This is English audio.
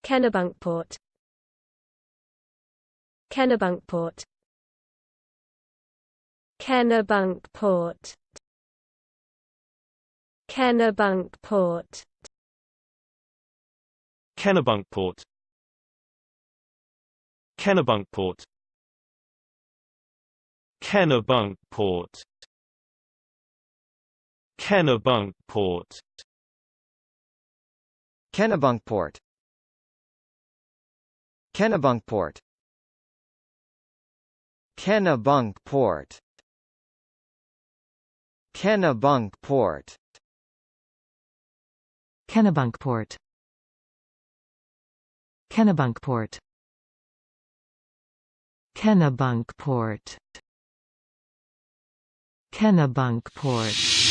Kennebunkport. Kennebunkport. Kennebunkport. Kennebunkport. Kennebunkport. Kennebunkport. Kennebunkport. Kennebunkport. Kennebunkport. Kennebunkport. Kennebunkport. Kennebunkport. Kennebunkport. Kennebunkport. Kennebunkport. Kennebunkport.